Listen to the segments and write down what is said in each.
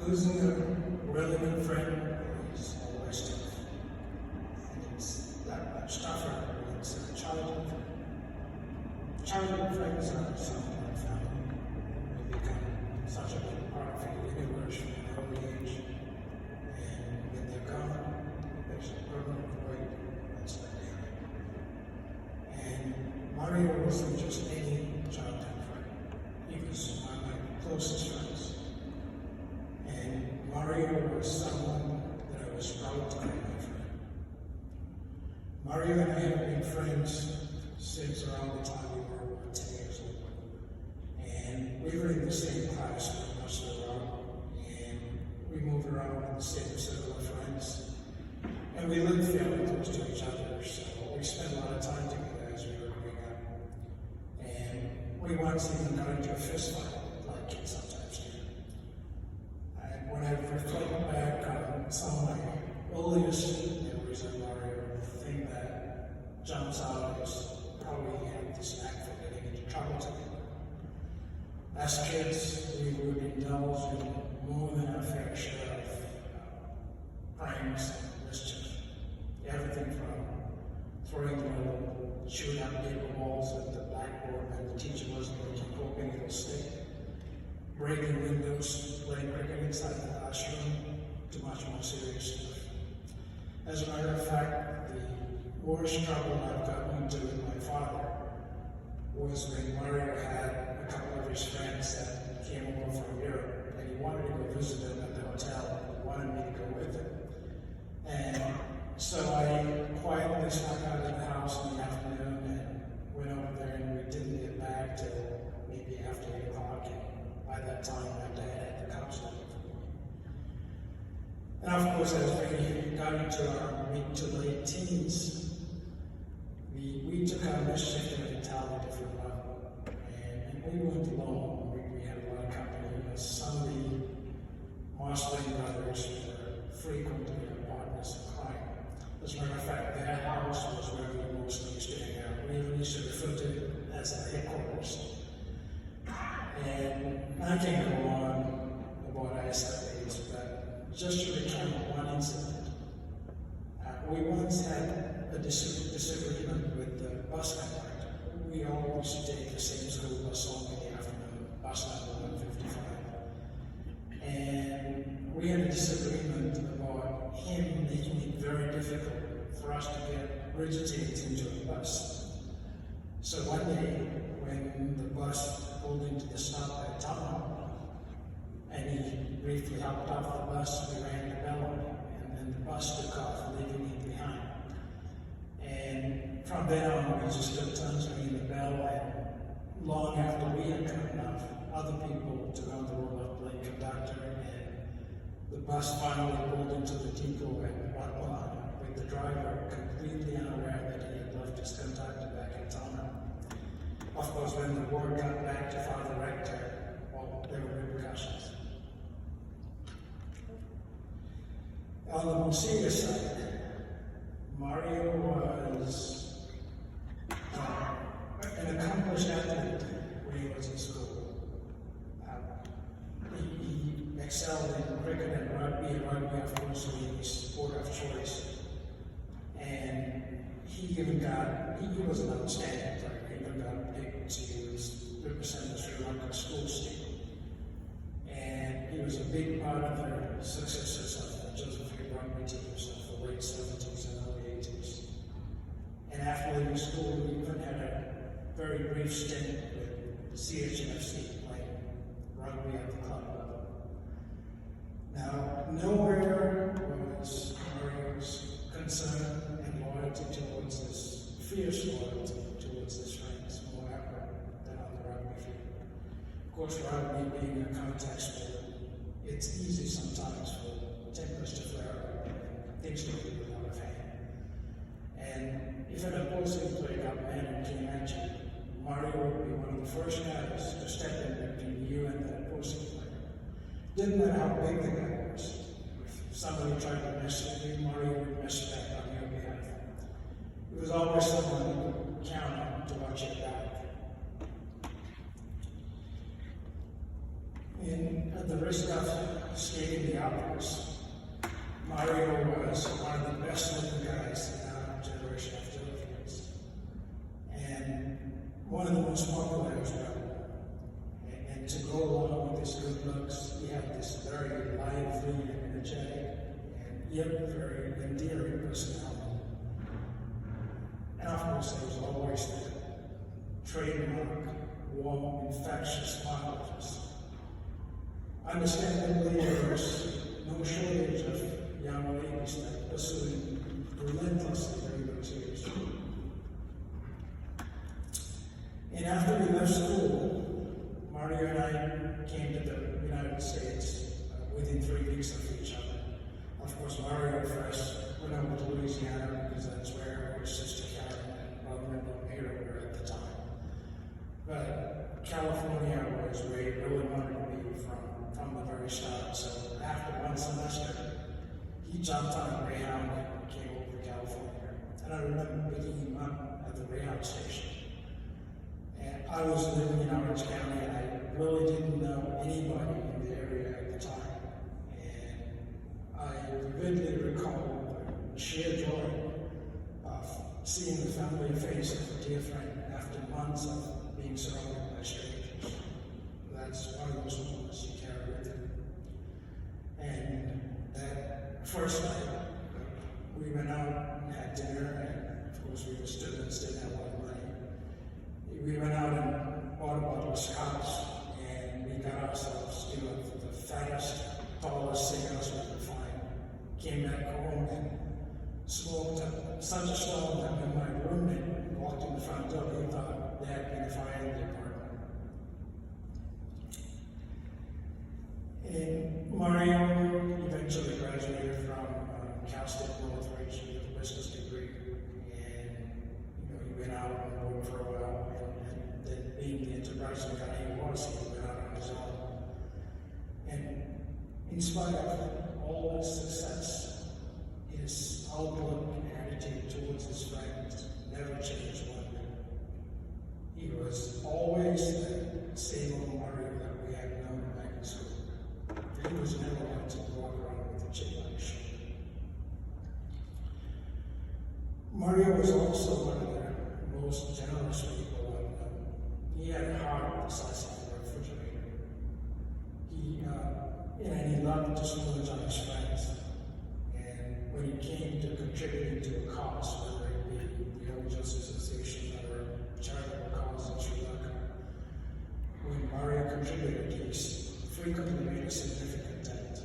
Losing a really good friend is always tough. And it's that much tougher when it's a childhood friend. Childhood friends are something like family. They become such a big part of your universe from an early age. And when they're gone, there's a permanent void that's left behind. And Mario wasn't just any childhood friend. He was one of my closest friends. And Mario was someone that I was proud to call my friend. Mario and I have been friends since around the time we were about 10 years old. And we were in the same class pretty much throughout. And we moved around in the same circle of friends. And we lived fairly close to each other, so we spent a lot of time together as we were growing up. And we once even got into a fist fight, like kids sometimes do. And when I reflect back on some of my earliest memories of Mario, the thing that jumps out is probably he had this knack for getting into trouble together. As kids, we would indulge in more than our fair share of pranks and mischief. Everything from throwing little shooting up paper balls at the blackboard when the teacher wasn't looking, hoping it'll stick, breaking windows, playing cricket inside the classroom, to much more serious stuff. As a matter of fact, the worst trouble I've gotten into with my father was when Mario had a couple of his friends that came over from Europe, and he wanted to go visit them at the hotel, and he wanted me to go with him. And so I quietly snuck out of the house in the afternoon and went over there, and we didn't get back till maybe after 8 o'clock, and by that time my dad had the cops looking for me. And of course, as we got into our mid to late teens, we took our mischief to an entirely different level. And we weren't alone. We had a lot of company. Some of the Marceline brothers were frequently our partners in crime. As a matter of fact, their house was where we mostly used to hang out. We even used to refer to it as our headquarters. And I can go on about our escapades, but just to return to one incident. We once had a disagreement with the bus conductor. We all used to take the same school bus home in the afternoon, bus number 155. And we had a disagreement about him making it very difficult for us to get rigid tickets into a bus. So one day, when the bus pulled into the stop at town, and he briefly hopped off the bus, we rang the bell, and then the bus took off, leaving him behind. And from then on, we just took turns ringing the bell, and long after we had come enough, other people took on the role of playing conductor, and the bus finally pulled into the depot at Rockland, with the driver completely unaware that he had left his conductor back in town. Of course, when the word got back to Father Rector, well, there were repercussions. On the more serious side, Mario was an accomplished athlete when he was in school. He excelled in cricket and rugby of course was his sport of choice. And he was an outstanding player. He even got picked to represent the Sri Lanka school team. And he was a big part of the successes of the Josephine rugby teams of the late 70s and early 80s. And after leaving school, he even had a very brief stint with CHNFC, playing rugby at the club level. Now, nowhere was Mario's concern and loyalty towards this, fierce loyalty towards his friends, more apparent than on the rugby field. Of course, rugby being a contact sport, it's easy sometimes for tempers to flare up and things to get out of hand. And if an opposing player got mad and came at you, Mario would be one of the first guys to step in between you and that opposing player. Didn't matter how big the guy was. If somebody tried to mess with you, Mario would mess back on your behalf. It was always someone you could count on to watch your back. At the risk of stating the obvious, Mario was one of the best looking guys in our generation of Filipinos, and one of the most popular as well. And to go along with his good looks, he had this very lively and energetic and yet very endearing personality. And of course, there was always the trademark, warm, infectious smile. Understandably, there was no shortage of young ladies that pursued him relentlessly during those years. And after we left school, Mario and I came to the United States within 3 weeks of each other. Of course, Mario first went over to Louisiana because that's where his sister Karen and brother and Pedro were at the time. But California was where he really wanted to be from the very start. So after one semester, he jumped on a Greyhound and came over to California. And I remember picking him up at the Greyhound station. And I was living in Orange County, and I really didn't know anybody in the area at the time. And I vividly recall the sheer joy of seeing the familiar face of a dear friend after months of being surrounded by strangers. That's one of those moments you carry with you. And that first night, we went out and had dinner, and of course we were students, didn't have a lot of money. We went out and bought a bottle of scotch, and we got ourselves, the fattest, tallest cigars we could find. Came back home and smoked such a storm that when my roommate walked in the front door, he thought there had been a fire in the apartment. And Mario eventually graduated from Cal State Northridge with a business degree, and he went out and worked for a while. And then, being the enterprising guy he was, he went out on his own. And in spite of all his success, his outlook and attitude towards his friends never changed one bit. He was always the same old Mario that we had known back in school. He was never one to walk around with a chip on his shoulder. Mario was also one of the most generous people I've known. He had a heart the size of a refrigerator. And he loved to splurge on his friends. And when it came to contributing to a cause, whether it be the Old Justice Association or a charitable cause in Sri Lanka, when Mario contributed, he frequently made a significant dent.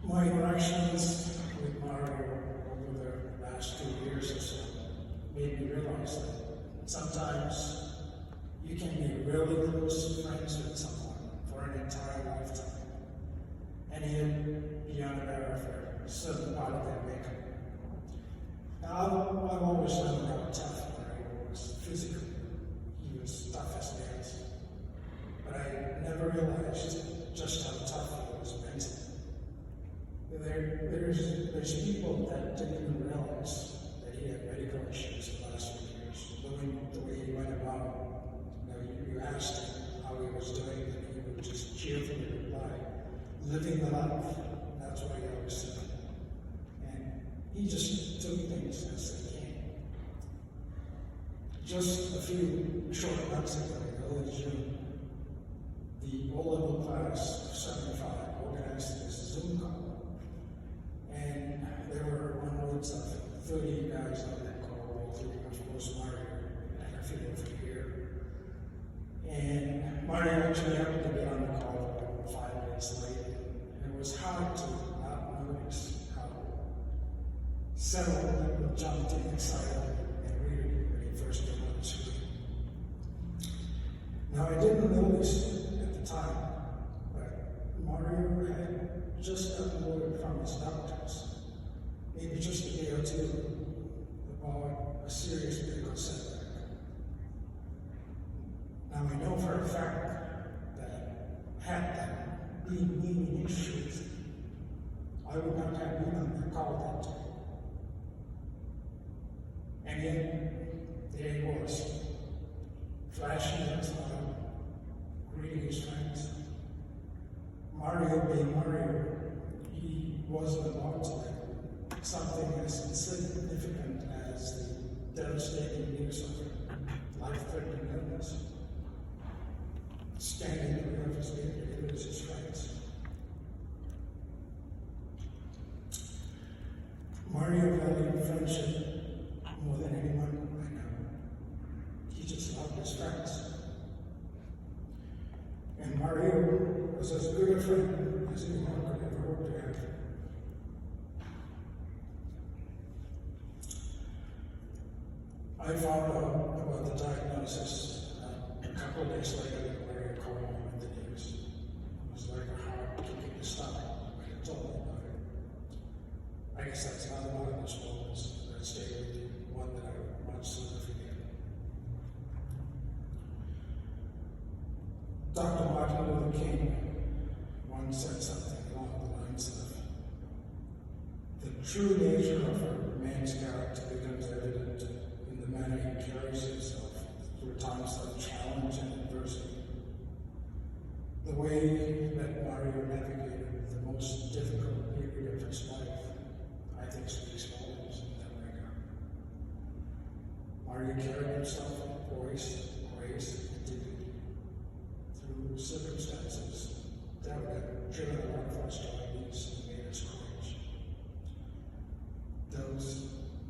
My interactions with Mario over the last 2 years or so made me realize that sometimes you can be really close friends with someone for an entire lifetime, and yet be unaware of a certain part of their makeup. Now, I've always known how tough Mario was physically. He was tough as nails. But I never realized just how tough he was mentally. There's people that didn't even realize that he had medical issues the last few years. The way he went about, you asked him how he was doing, and he would just cheerfully reply, living the life. That's what he always said. And he just took things as they came. Just a few short months ago, in early June, the O-level class of 75 organized this Zoom call. And there were onwards of 30 guys on that call, including, of course, Mario and a few over here. And Mario actually happened to be on the call about 5 minutes late, and it was hard to not notice how several people jumped in excited and greeted him when he first came on the screen. Now, I didn't notice it at the time, but Mario had just gotten word from his doctors, maybe just a day or two, about a serious medical setback. Now, I know for a fact that had that been me in his shoes, I would not have been on the call that day. And yet, there he was, passionate greeting his friends. Mario being Mario, he wasn't about to let something as insignificant as the devastating news of a life-threatening illness stand in the way of his leader. He loses his friends. Mario valued friendship more than anyone I know. He just loved his friends. And Mario was as good a friend as anyone could ever hope to have. I found out about the diagnosis a couple of days later that Mario called me with the news. It was like a heart kick in the stomach when he told me about it. I guess that's another one of those moments that stayed with you, one that I would much sooner forget. Dr. Martin Luther King once said something along the lines of, the true nature of a man's character becomes evident in the manner he carries himself through times of challenge and adversity. The way that Mario navigated the most difficult period of his life, I think, speaks volumes in that regard. Mario carried himself with poise, grace, and dignity through circumstances that would have driven a lot of us to our knees and made us cringe. Those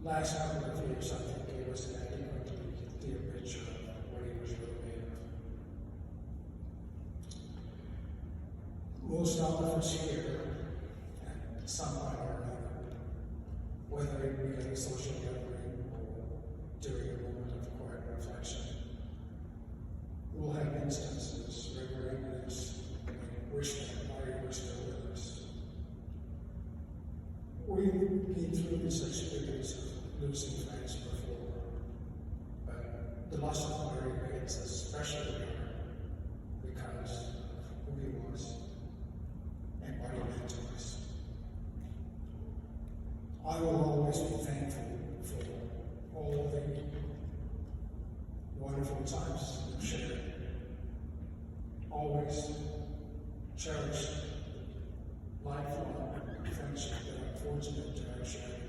last couple of years, I think, gave us an adequately clear picture of what he was really made of. Most all of us here, at some point or another, whether it be at a social gathering or during a moment of quiet reflection, we'll have instances where we're reminisce and wish that Mario was still with us. We've been through this experience of losing friends before, but the loss of Mario hits us especially hard because of who he was and what he meant to us. I will always be thankful for all the wonderful times we've shared. Always cherish lifelong friendship that I'm fortunate to have shared.